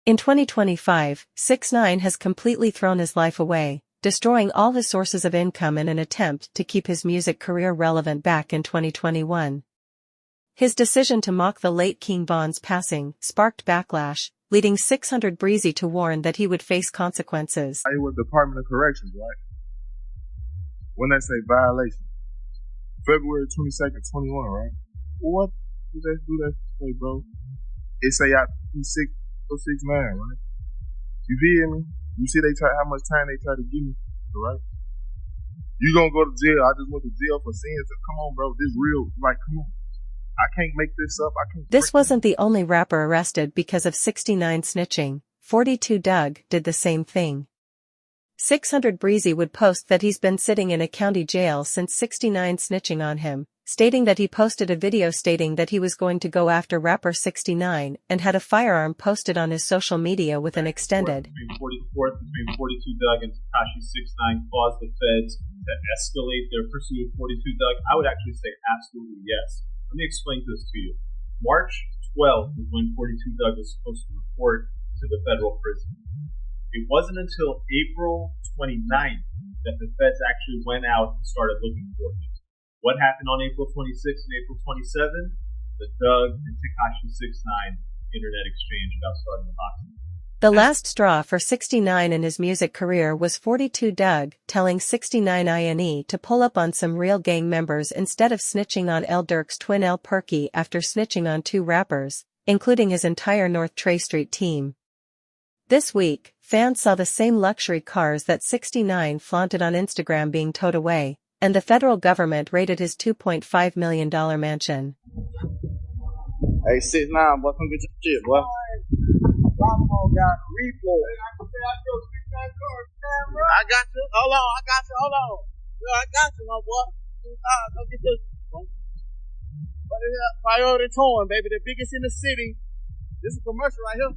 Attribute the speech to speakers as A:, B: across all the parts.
A: In 2025, 6ix9ine has completely thrown his life away, destroying all his sources of income in an attempt to keep his music career relevant back in 2021. His decision to mock the late King Von's passing sparked backlash, leading 600 Breezy to warn that he would face consequences.
B: It was Department of Corrections, right? When they say violation. February 22nd, 21, right? What did they do that say, bro? It say I be 6ix9ine, right? You feel me? You see how much time they try to give me, right? You gonna go to jail. I just went to jail for sins. Come on, bro. This real. Like, come on. I can't make this up. I can't.
A: This wasn't the only rapper arrested because of 6ix9ine snitching. 42 Doug did the same thing. 600 Breezy would post that he's been sitting in a county jail since 6ix9ine snitching on him, stating that he posted a video stating that he was going to go after rapper 6ix9ine and had a firearm posted on his social media with an extended.
C: Between 42 Doug and Tekashi 6ix9ine caused the feds to escalate their pursuit of 42 Doug. I would actually say absolutely yes. Let me explain this to you. March 12th is when 42 Doug was supposed to report to the federal prison. It wasn't until April 29th that the feds actually went out and started looking for him. What happened on April 26th and April 27th? The Doug and Tekashi 6ix9ine internet exchange about starting the boxing.
A: The last straw for 6ix9ine in his music career was 42 Doug telling 6IX9INE to pull up on some real gang members instead of snitching on L Durk's twin L Perky after snitching on 2 rappers, including his entire North Trey Street team. This week, fans saw the same luxury cars that 6ix9ine flaunted on Instagram being towed away, and the federal government raided his $2.5 million mansion.
B: Hey, 6ix9ine, boy, come get your shit, boy. Got repo. I got you. Hold on. Yo, I got you, my boy. Go get this. What is that? Priority Towing, baby. The biggest in the city. This is a commercial right here.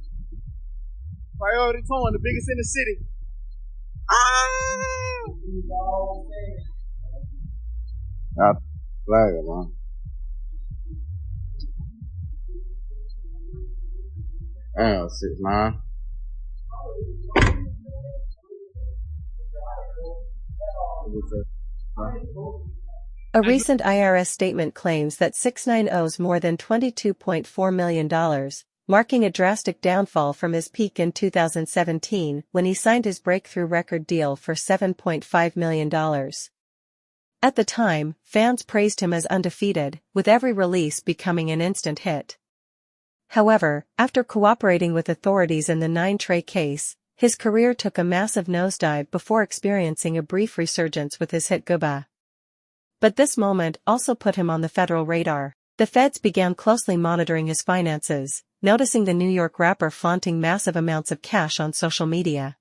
B: Priority Towing, the biggest in the city. Flag it, man. Damn, 6ix9ine.
A: A recent IRS statement claims that 6ix9ine owes more than $22.4 million, marking a drastic downfall from his peak in 2017 when he signed his breakthrough record deal for $7.5 million. At the time, fans praised him as undefeated, with every release becoming an instant hit. However, after cooperating with authorities in the 9 Trey case, his career took a massive nosedive before experiencing a brief resurgence with his hit Gooba. But this moment also put him on the federal radar. The feds began closely monitoring his finances, noticing the New York rapper flaunting massive amounts of cash on social media.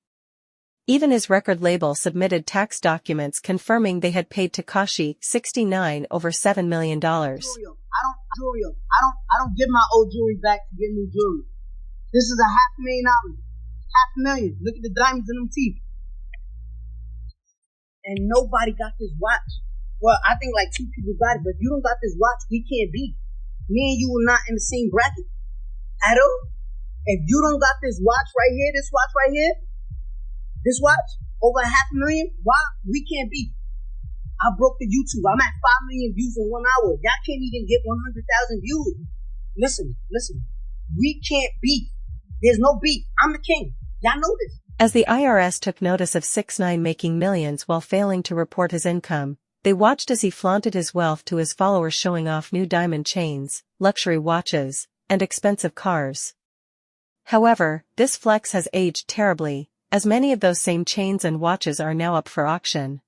A: Even his record label submitted tax documents confirming they had paid Tekashi 6ix9ine over $7 million.
D: I don't give my old jewelry back to get new jewelry. This is a $500,000. $500,000. Look at the diamonds in them teeth. And nobody got this watch. Well, I think like 2 people got it, but if you don't got this watch, we can't be. Me and you are not in the same bracket at all. If you don't got this watch right here, this watch, over $500,000, why? We can't be. I broke the YouTube. I'm at 5 million views in 1 hour. Y'all can't even get 100,000 views. Listen. We can't beat. There's no beat. I'm the king. Y'all know this.
A: As the IRS took notice of 6ix9ine making millions while failing to report his income, they watched as he flaunted his wealth to his followers, showing off new diamond chains, luxury watches, and expensive cars. However, this flex has aged terribly, as many of those same chains and watches are now up for auction.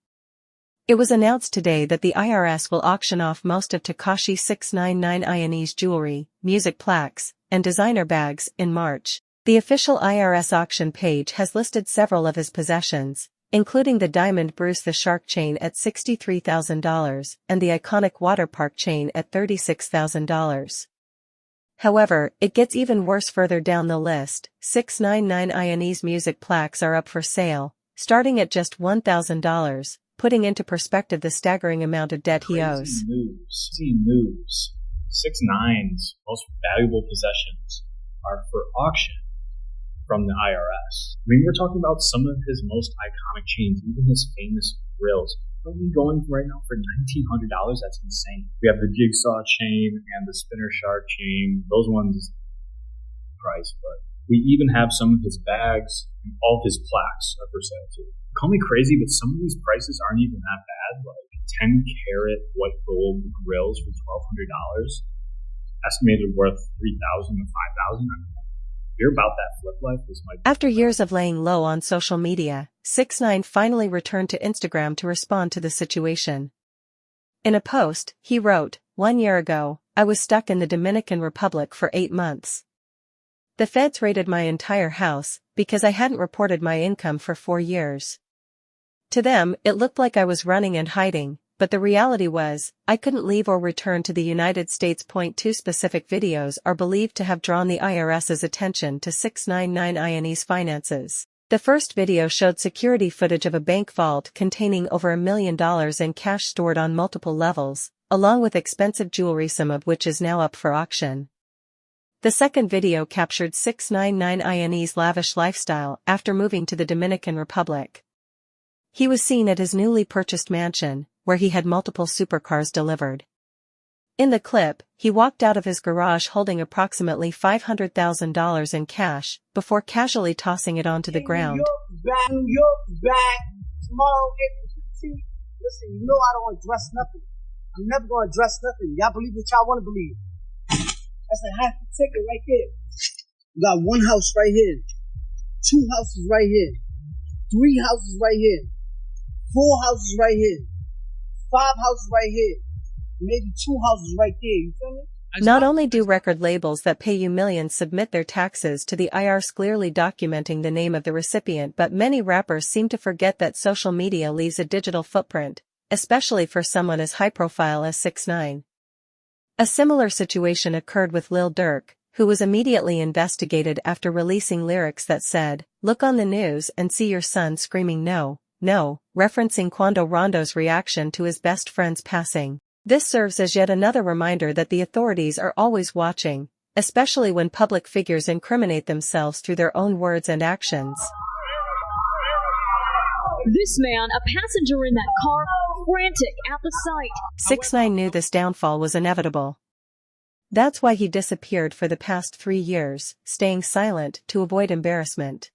A: It was announced today that the IRS will auction off most of Tekashi 6IX9INE's jewelry, music plaques, and designer bags in March. The official IRS auction page has listed several of his possessions, including the diamond Bruce the Shark chain at $63,000 and the iconic water park chain at $36,000. However, it gets even worse further down the list. 6IX9INE's music plaques are up for sale, starting at just $1,000, putting into perspective the staggering amount of debt he owes.
C: Crazy news. 6ix9ine's most valuable possessions are for auction
E: from the IRS. I mean, we're talking about some of his most iconic chains, even his famous grills. Only going right now for $1,900. That's insane. We have the Jigsaw chain and the Spinner Shark chain. Those ones price, but we even have some of his bags and all of his plaques are for sale too. Call me crazy, but some of these prices aren't even that bad. Like 10-carat white gold grills for $1,200, estimated worth $3,000 to $5,000. You're about that flip life. This might be.
A: After years of laying low on social media, 6ix9ine finally returned to Instagram to respond to the situation. In a post, he wrote, "1 year ago, I was stuck in the Dominican Republic for 8 months. The feds raided my entire house because I hadn't reported my income for 4 years. To them, it looked like I was running and hiding, but the reality was, I couldn't leave or return to the United States. 2 specific videos are believed to have drawn the IRS's attention to 6IX9INE's finances. The first video showed security footage of a bank vault containing over $1 million in cash stored on multiple levels, along with expensive jewelry, some of which is now up for auction. The second video captured 6IX9INE's lavish lifestyle after moving to the Dominican Republic. He was seen at his newly purchased mansion, where he had multiple supercars delivered. In the clip, he walked out of his garage holding approximately $500,000 in cash, before casually tossing it onto the ground.
D: New York back. Tomorrow, April 15th. Listen, you know I don't address nothing. I'm never gonna address nothing. Y'all believe what y'all wanna believe. That's a half a ticket right there. We got 1 house right here. 2 houses right here. 3 houses right here. 4 houses right here. 5 houses right here. Maybe 2 houses right there. You feel me?
A: Not only do record labels that pay you millions submit their taxes to the IRS clearly documenting the name of the recipient, but many rappers seem to forget that social media leaves a digital footprint, especially for someone as high-profile as 6ix9ine. A similar situation occurred with Lil Durk, who was immediately investigated after releasing lyrics that said, "Look on the news and see your son screaming no, no," referencing Quando Rondo's reaction to his best friend's passing. This serves as yet another reminder that the authorities are always watching, especially when public figures incriminate themselves through their own words and actions.
F: This man, a passenger in that car, frantic at the sight.
A: 6ix9ine knew this downfall was inevitable. That's why he disappeared for the past 3 years, staying silent to avoid embarrassment.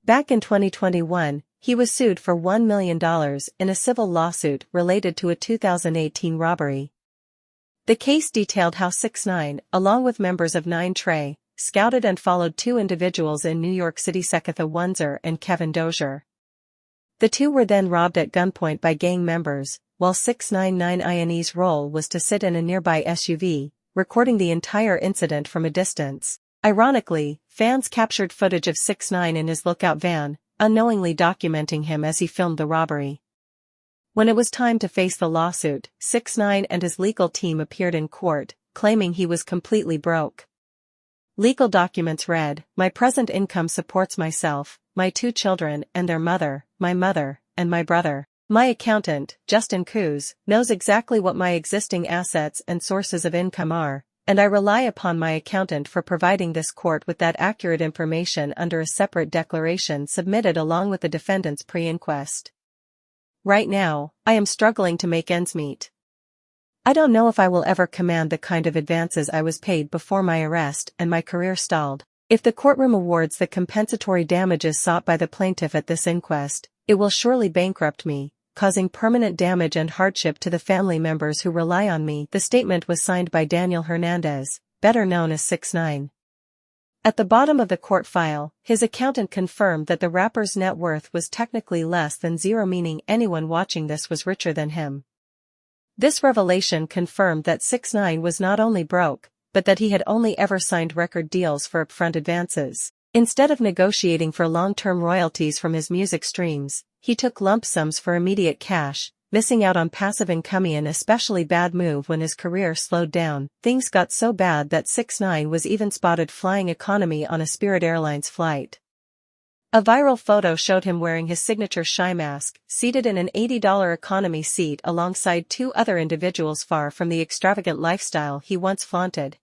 A: Back in 2021, he was sued for $1 million in a civil lawsuit related to a 2018 robbery. The case detailed how 6ix9ine, along with members of 9 Trey, scouted and followed 2 individuals in New York City, Seketha Wunzer and Kevin Dozier. The 2 were then robbed at gunpoint by gang members, while 6IX9INE's role was to sit in a nearby SUV, recording the entire incident from a distance. Ironically, fans captured footage of 6ix9ine in his lookout van, unknowingly documenting him as he filmed the robbery. When it was time to face the lawsuit, 6ix9ine and his legal team appeared in court, claiming he was completely broke. Legal documents read, "My present income supports myself, my 2 children and their mother, my mother, and my brother. My accountant, Justin Coos, knows exactly what my existing assets and sources of income are, and I rely upon my accountant for providing this court with that accurate information under a separate declaration submitted along with the defendant's pre-inquest. Right now, I am struggling to make ends meet. I don't know if I will ever command the kind of advances I was paid before my arrest and my career stalled. If the courtroom awards the compensatory damages sought by the plaintiff at this inquest, it will surely bankrupt me, causing permanent damage and hardship to the family members who rely on me." The statement was signed by Daniel Hernandez, better known as 6ix9ine. At the bottom of the court file, his accountant confirmed that the rapper's net worth was technically less than zero, meaning anyone watching this was richer than him. This revelation confirmed that 6ix9ine was not only broke, but that he had only ever signed record deals for upfront advances. Instead of negotiating for long-term royalties from his music streams, he took lump sums for immediate cash, missing out on passive income. An especially bad move when his career slowed down. Things got so bad that 6ix9ine was even spotted flying economy on a Spirit Airlines flight. A viral photo showed him wearing his signature Shy mask, seated in an $80 economy seat alongside 2 other individuals far from the extravagant lifestyle he once flaunted.